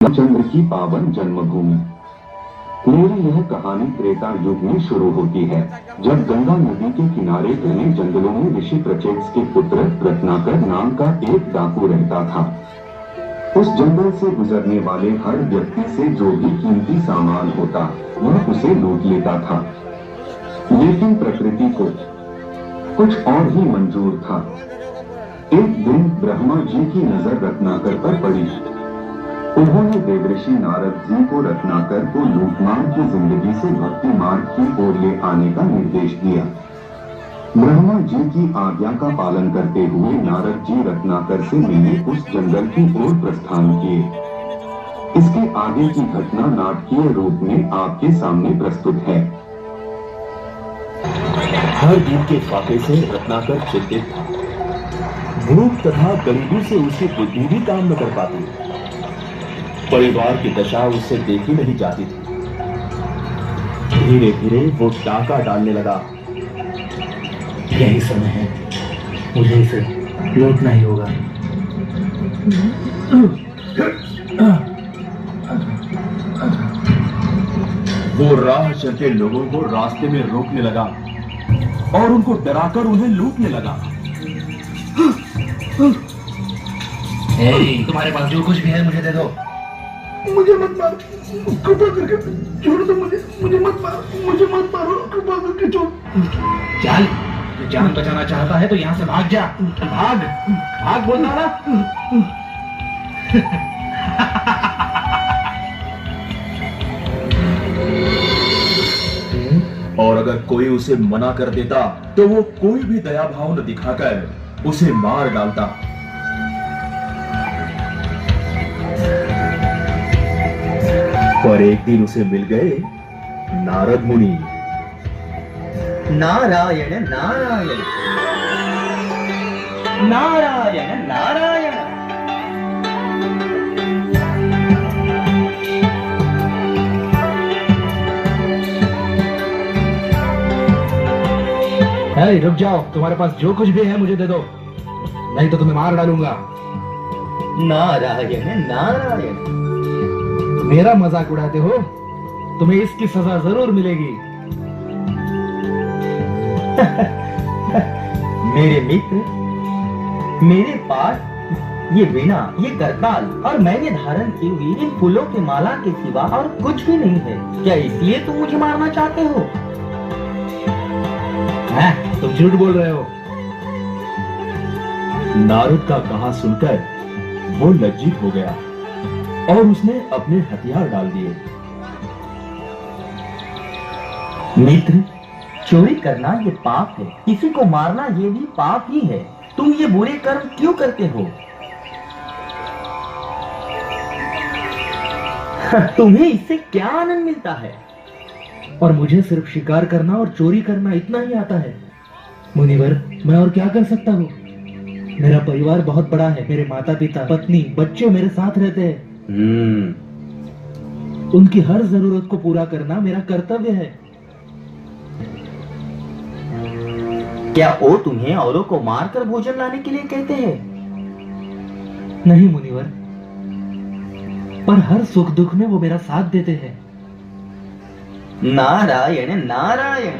चंद्र की पावन जन्मभूमि। मेरी यह कहानी त्रेता युग में शुरू होती है, जब गंगा नदी के किनारे घने जंगलों में ऋषि प्रचेत्स के पुत्र रत्नाकर नाम का एक डाकू रहता था। उस जंगल से गुजरने वाले हर व्यक्ति से जो भी कीमती सामान होता वह उसे लूट लेता था। लेकिन प्रकृति को कुछ और ही मंजूर था। एक दिन ब्रह्मा जी की नजर रत्नाकर पर पड़ी। उन्होंने देवऋषि नारद जी को रत्नाकर को लूटमार की जिंदगी से भक्ति मार्ग की ओर ले आने का निर्देश दिया। ब्रह्मा जी की आज्ञा का पालन करते हुए नारद जी रत्नाकर से मिलने उस जंगल की ओर प्रस्थान किए। इसके आगे की घटना नाटकीय रूप में आपके सामने प्रस्तुत है। हर दिन के फाके से रत्नाकर चिंतित था। भूख तथा गरीबी से उसकी बुद्धि भी काम न कर पाती। परिवार की दशा उससे देखी नहीं जाती थी। धीरे धीरे वो डाका डालने लगा। यही समय है, मुझे इसे लौटना ही होगा। वो राह चलते लोगों को रास्ते में रोकने लगा और उनको डराकर उन्हें लूटने लगा। तुम्हारे पास जो कुछ भी है मुझे दे दो। मुझे मत मारो, कृपा करके छोड़ दो मुझे। मुझे मत मारो, कृपा करके छोड़। चल, जान बचाना चाहता है तो यहाँ से भाग जा। भाग भाग बोलता ना। और अगर कोई उसे मना कर देता तो वो कोई भी दया भाव न दिखाकर उसे मार डालता। पर एक दिन उसे मिल गए नारद मुनि। नारायण नारायण नारायण नारायण। रुक जाओ, तुम्हारे पास जो कुछ भी है मुझे दे दो, नहीं तो तुम्हें मार डालूंगा। नारायण नारायण। मेरा मजाक उड़ाते हो? तुम्हें इसकी सजा जरूर मिलेगी। मेरे मित्र, मेरे पास ये वीणा, ये करताल और मैंने धारण की हुई इन फूलों की माला के सिवा और कुछ भी नहीं है। क्या इसलिए तुम मुझे मारना चाहते हो? तुम झूठ बोल रहे हो। नारद का कहा सुनकर वो लज्जित हो गया और उसने अपने हथियार डाल दिए। मित्र, चोरी करना ये पाप है, किसी को मारना ये भी पाप ही है। तुम ये बुरे कर्म क्यों करते हो? तुम्हें इससे क्या आनंद मिलता है? और मुझे सिर्फ शिकार करना और चोरी करना इतना ही आता है। मुनिवर, मैं और क्या कर सकता हूँ? मेरा परिवार बहुत बड़ा है। मेरे माता पिता, पत्नी, बच्चे मेरे साथ रहते हैं। उनकी हर जरूरत को पूरा करना मेरा कर्तव्य है। क्या वो तुम्हें औरों को मारकर भोजन लाने के लिए कहते हैं? नहीं मुनिवर, पर हर सुख दुख में वो मेरा साथ देते हैं। नारायण नारायण।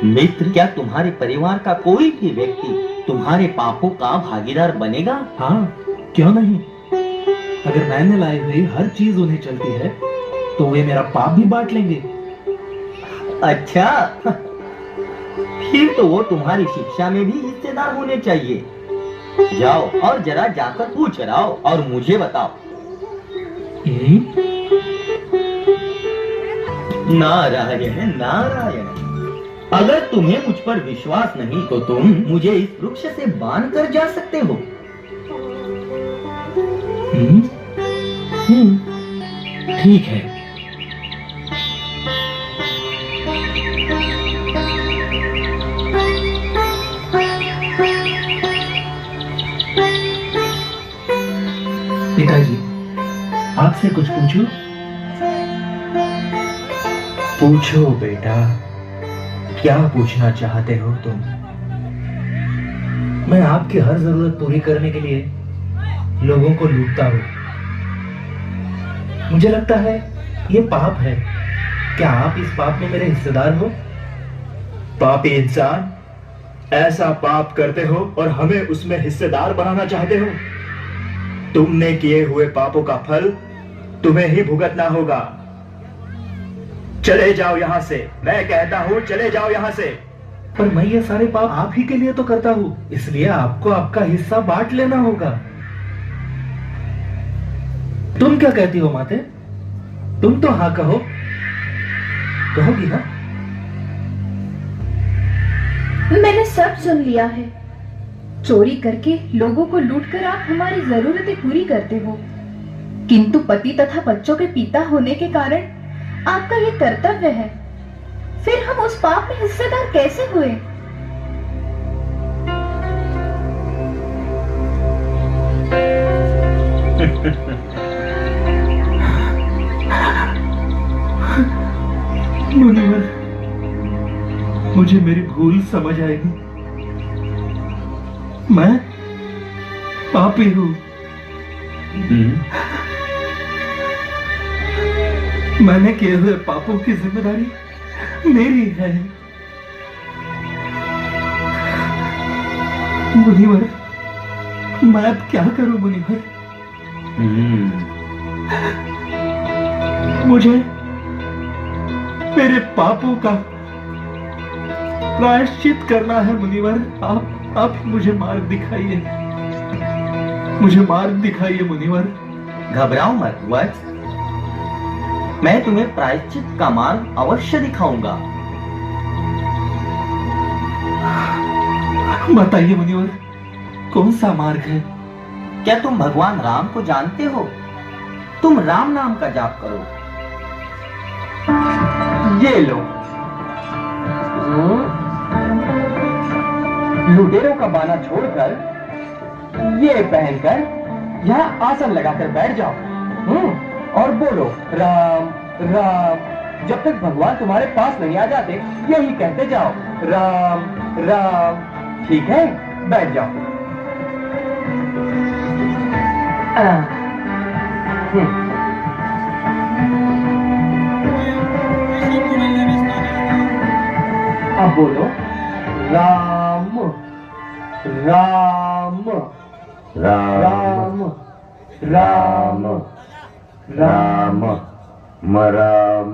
मित्र, क्या तुम्हारे परिवार का कोई भी व्यक्ति तुम्हारे पापों का भागीदार बनेगा? हाँ, क्यों नहीं। अगर मैंने लाई हुई हर चीज उन्हें चलती है तो वे मेरा पाप भी बांट लेंगे। अच्छा, फिर तो वो तुम्हारी शिक्षा में भी हिस्सेदार होने चाहिए। जाओ और जरा जाकर पूछ लाओ और मुझे बताओ। नारायण नारायण। अगर तुम्हें मुझ पर विश्वास नहीं तो तुम मुझे इस वृक्ष से बांध कर जा सकते हो। ठीक है। पिताजी, आपसे कुछ पूछूं? पूछो बेटा, क्या पूछना चाहते हो तुम? मैं आपकी हर जरूरत पूरी करने के लिए लोगों को लूटता हूँ। मुझे लगता है ये पाप है। क्या आप इस पाप में मेरे हिस्सेदार हो? पापी इंसान, ऐसा पाप करते हो और हमें उसमें हिस्सेदार बनाना चाहते हो? तुमने किए हुए पापों का फल तुम्हें ही भुगतना होगा। चले जाओ यहां से, मैं कहता हूं चले जाओ यहां से। पर मैं ये सारे पाप आप ही के लिए तो करता हूँ, इसलिए आपको आपका हिस्सा बांट लेना होगा। तुम क्या कहती हो माते? तुम तो हाँ कहो, कहोगी ना? मैंने सब सुन लिया है। चोरी करके लोगों को लूटकर आप हमारी जरूरतें पूरी करते हो, किंतु पति तथा बच्चों के पिता होने के कारण आपका ये कर्तव्य है। फिर हम उस पाप में हिस्सेदार कैसे हुए? मुनिवर, मुझे मेरी भूल समझ आएगी। मैं पापी हूँ। मैंने किए हुए पापों की जिम्मेदारी मेरी है। मुनिवर, मैं अब क्या करूं मुनिवर? मुझे मेरे पापों का प्रायश्चित करना है मुनिवर। आप मुझे मार्ग दिखाइए, मुझे मार्ग दिखाइए मुनिवर। घबराओ मत वत्स, मैं तुम्हें प्रायश्चित का मार्ग अवश्य दिखाऊंगा। बताइए मुनिवर, कौन सा मार्ग है? क्या तुम भगवान राम को जानते हो? तुम राम नाम का जाप करो। ये लो, लुटेरों का बाना छोड़कर ये पहनकर यहाँ आसन लगाकर बैठ जाओ और बोलो राम राम। जब तक भगवान तुम्हारे पास नहीं आ जाते यही कहते जाओ राम राम। ठीक है, बैठ जाओ। अब बोलो राम राम राम राम राम राम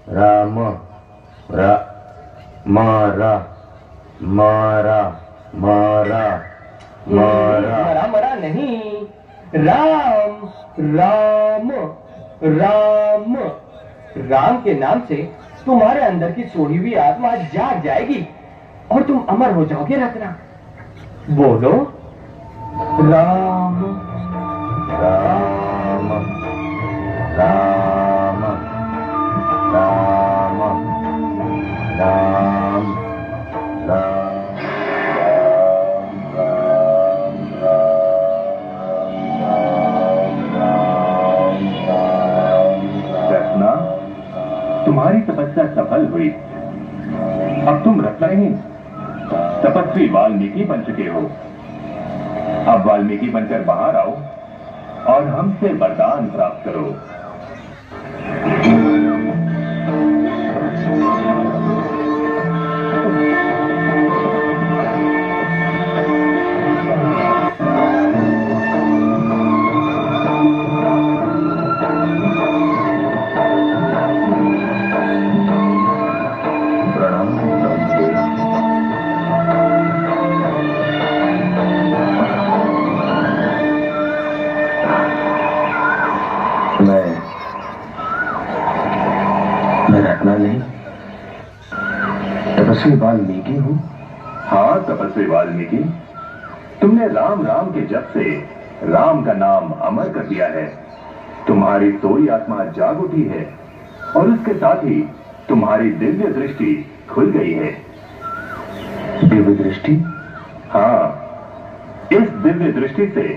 राम रा मारा मारा मारा मारा मरा मरा नहीं, राम राम राम। राम के नाम से तुम्हारे अंदर की सोई हुई आत्मा जाग जाएगी और तुम अमर हो जाओगे रत्ना। बोलो राम राम राम राम राम रत्ना, तुम्हारी तपस्या सफल हुई। अब तुम रत्ना ही तपस्वी वाल्मीकि बन चुके हो। अब वाल्मीकि बनकर बाहर आओ और हमसे वरदान प्राप्त करो। मैं रत्ना नहीं, तपस्वी वाल्मीकि हूँ। हाँ तपस्वी वाल्मीकि, तुमने राम राम के जप से राम का नाम अमर कर दिया है। तुम्हारी सोई आत्मा जाग उठी है और उसके साथ ही तुम्हारी दिव्य दृष्टि खुल गई है। दिव्य दृष्टि? हाँ, इस दिव्य दृष्टि से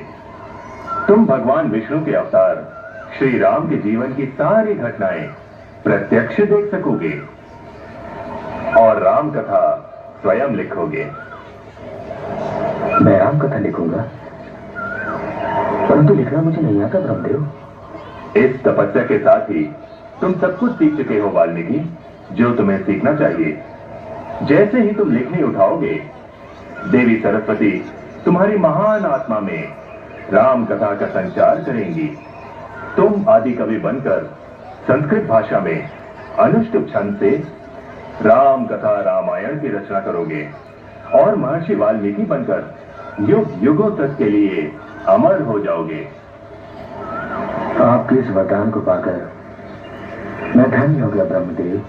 तुम भगवान विष्णु के अवतार श्री राम के जीवन की सारी घटनाएं प्रत्यक्ष देख सकोगे और राम कथा स्वयं लिखोगे। मैं राम कथा लिखूंगा, परंतु लिखना मुझे नहीं आता ब्रह्मदेव। इस तपस्या के साथ ही तुम सब कुछ सीख चुके हो वाल्मीकि, जो तुम्हें सीखना चाहिए। जैसे ही तुम लिखने उठाओगे, देवी सरस्वती तुम्हारी महान आत्मा में राम कथा का संचार करेंगी। तुम आदि कवि बनकर संस्कृत भाषा में अनुष्टुप छंद से राम कथा रामायण की रचना करोगे और महर्षि वाल्मीकि बनकर युग युगों तक के लिए अमर हो जाओगे। आपके इस वरदान को पाकर मैं धन्य हो गया ब्रह्मदेव।